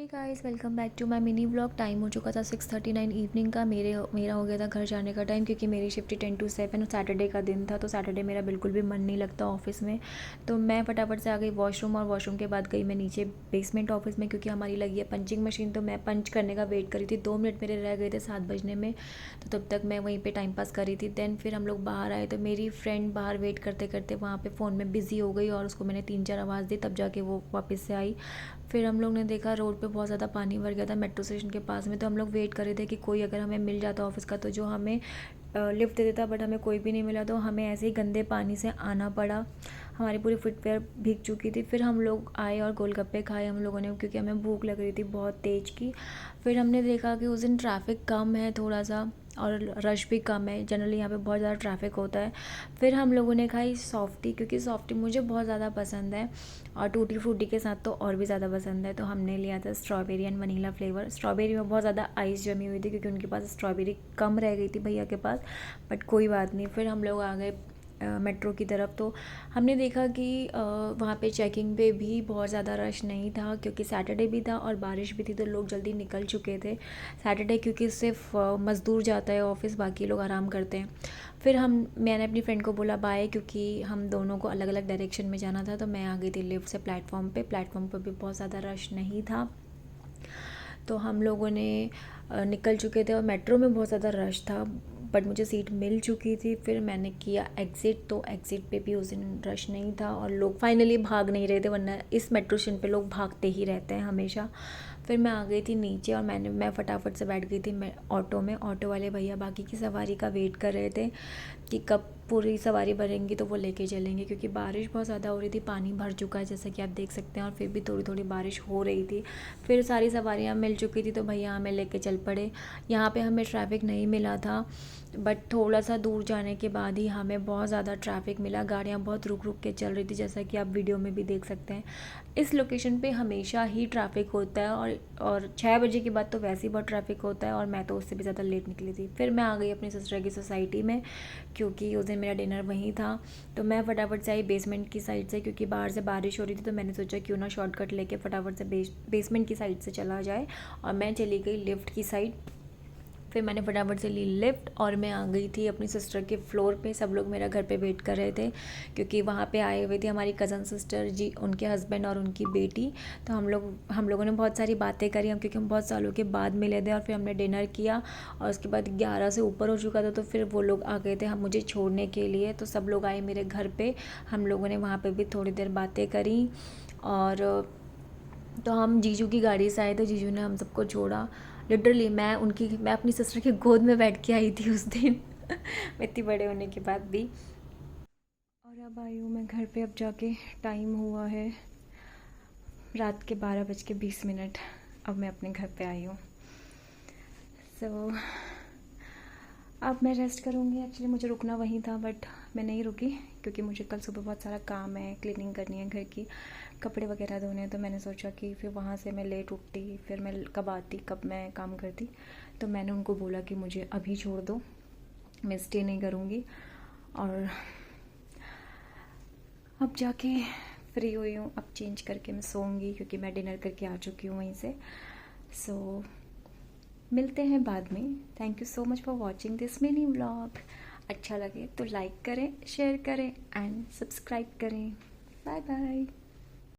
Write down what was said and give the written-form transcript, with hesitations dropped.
Guys, welcome back to my mini vlog. Time हो चुका था 6:39 इवनिंग का। मेरा हो गया था घर जाने का टाइम, क्योंकि मेरी शिफ्ट 10 to 7 और सैटरडे का दिन था। तो सैटरडे मेरा बिल्कुल भी मन नहीं लगता ऑफिस में। तो मैं फटाफट से आ गई वॉशरूम, और वॉशरूम के बाद गई मैं नीचे बेसमेंट ऑफिस में, क्योंकि हमारी लगी है पंचिंग मशीन। तो मैं पंच करने का वेट करी थी। 2 मिनट मेरे रह गए थे 7 बजने में, तो तब तक मैं वहीं पर टाइम पास करी थी। देन फिर हम लोग बाहर आए, तो मेरी फ्रेंड बाहर वेट करते करते वहाँ पर फ़ोन में बिज़ी हो गई, और उसको मैंने 3-4 आवाज़ दी, तब जाके वो वापस से आई। फिर हम लोग ने देखा रोड पे बहुत ज़्यादा पानी भर गया था मेट्रो स्टेशन के पास में। तो हम लोग वेट कर रहे थे कि कोई अगर हमें मिल जाता ऑफिस का, तो जो हमें लिफ्ट दे देता, बट हमें कोई भी नहीं मिला। तो हमें ऐसे ही गंदे पानी से आना पड़ा। हमारी पूरी फुटवेयर भीग चुकी थी। फिर हम लोग आए और गोलगप्पे खाए हम लोगों ने, क्योंकि हमें भूख लग रही थी बहुत तेज़ की। फिर हमने देखा कि उस दिन ट्रैफिक कम है थोड़ा सा, और रश भी कम है। जनरली यहाँ पे बहुत ज़्यादा ट्रैफिक होता है। फिर हम लोगों ने खाई सॉफ्टी, क्योंकि सॉफ्टी मुझे बहुत ज़्यादा पसंद है, और टूटी फ्रूटी के साथ तो और भी ज़्यादा पसंद है। तो हमने लिया था strawberry and vanilla flavour. Strawberry में बहुत ज़्यादा आइस जमी हुई थी, क्योंकि उनके पास स्ट्रॉबेरी कम रह गई थी भैया के पास, बट कोई बात नहीं। फिर हम लोग आ गए मेट्रो की तरफ। तो हमने देखा कि वहाँ पे चेकिंग पे भी बहुत ज़्यादा रश नहीं था, क्योंकि सैटरडे भी था और बारिश भी थी, तो लोग जल्दी निकल चुके थे। सैटरडे क्योंकि सिर्फ मज़दूर जाता है ऑफिस, बाकी लोग आराम करते हैं। फिर मैंने अपनी फ्रेंड को बोला बाय, क्योंकि हम दोनों को अलग अलग डायरेक्शन में जाना था। तो मैं आ गई थी लिफ्ट से प्लेटफॉर्म पे। प्लेटफॉर्म पर भी बहुत ज़्यादा रश नहीं था, तो हम लोगों ने निकल चुके थे। और मेट्रो में बहुत ज़्यादा रश था, बट मुझे सीट मिल चुकी थी। फिर मैंने किया एग्ज़िट, तो एग्ज़िट पे भी उस दिन रश नहीं था, और लोग फाइनली भाग नहीं रहे थे, वरना इस मेट्रो स्टेशन पे लोग भागते ही रहते हैं हमेशा। फिर मैं आ गई थी नीचे, और मैं फटाफट से बैठ गई थी मैं ऑटो में। ऑटो वाले भैया बाकी की सवारी का वेट कर रहे थे कि कब पूरी सवारी भरेंगी तो वो लेके चलेंगे, क्योंकि बारिश बहुत ज़्यादा हो रही थी। पानी भर चुका है जैसा कि आप देख सकते हैं, और फिर भी थोड़ी थोड़ी बारिश हो रही थी। फिर सारी सवारियाँ मिल चुकी थी, तो भैया हमें लेके चल पड़े। यहाँ पे हमें ट्रैफिक नहीं मिला था, बट थोड़ा सा दूर जाने के बाद ही हमें बहुत ज़्यादा ट्रैफिक मिला। गाड़ियाँ बहुत रुक रुक के चल रही थी, जैसा कि आप वीडियो में भी देख सकते हैं। इस लोकेशन पे हमेशा ही ट्रैफिक होता है, और 6 बजे के बाद तो वैसे ही बहुत ट्रैफिक होता है, और मैं तो उससे भी ज़्यादा लेट निकली थी। फिर मैं आ गई अपनी सिस्टर की सोसाइटी में, क्योंकि उस दिन मेरा डिनर वहीं था। तो मैं फटाफट से आई बेसमेंट की साइड से, क्योंकि बाहर से बारिश हो रही थी। तो मैंने सोचा क्यों ना शॉर्टकट लेके फटाफट से बेसमेंट की साइड से चला जाए, और मैं चली गई लिफ्ट की साइड। फिर मैंने फटाफट से ली लिफ्ट, और मैं आ गई थी अपनी सिस्टर के फ्लोर पे। सब लोग मेरा घर पे वेट कर रहे थे, क्योंकि वहाँ पे आए हुए थे हमारी कज़न सिस्टर जी, उनके हस्बैंड और उनकी बेटी। तो हम लोगों ने बहुत सारी बातें करी, क्योंकि हम बहुत सालों के बाद मिले थे। और फिर हमने डिनर किया, और उसके बाद 11 से ऊपर हो चुका था। तो फिर वो लोग आ गए थे हम मुझे छोड़ने के लिए। तो सब लोग आए मेरे घर पर। हम लोगों ने वहाँ पर भी थोड़ी देर बातें करी, और तो हम जीजू की गाड़ी से आए थे। जीजू ने हम सबको छोड़ा। लिटरली मैं अपनी सिस्टर की गोद में बैठ के आई थी उस दिन इतनी बड़े होने के बाद भी। और अब आई हूँ मैं घर पे। अब जाके टाइम हुआ है रात के 12:20। अब मैं अपने घर पे आई हूँ। सो अब मैं रेस्ट करूँगी। एक्चुअली मुझे रुकना वहीं था, बट मैं नहीं रुकी, क्योंकि मुझे कल सुबह बहुत सारा काम है, क्लीनिंग करनी है घर की, कपड़े वगैरह धोने हैं। तो मैंने सोचा कि फिर वहाँ से मैं लेट उठती, फिर मैं कब आती, कब मैं काम करती। तो मैंने उनको बोला कि मुझे अभी छोड़ दो, मैं स्टे नहीं करूँगी। और अब जाके फ्री हुई हूँ। अब चेंज करके मैं सोऊंगी, क्योंकि मैं डिनर करके आ चुकी हूँ वहीं से। सो मिलते हैं बाद में। Thank you so much for watching this mini vlog. अच्छा लगे तो लाइक करें, शेयर करें एंड सब्सक्राइब करें। Bye bye.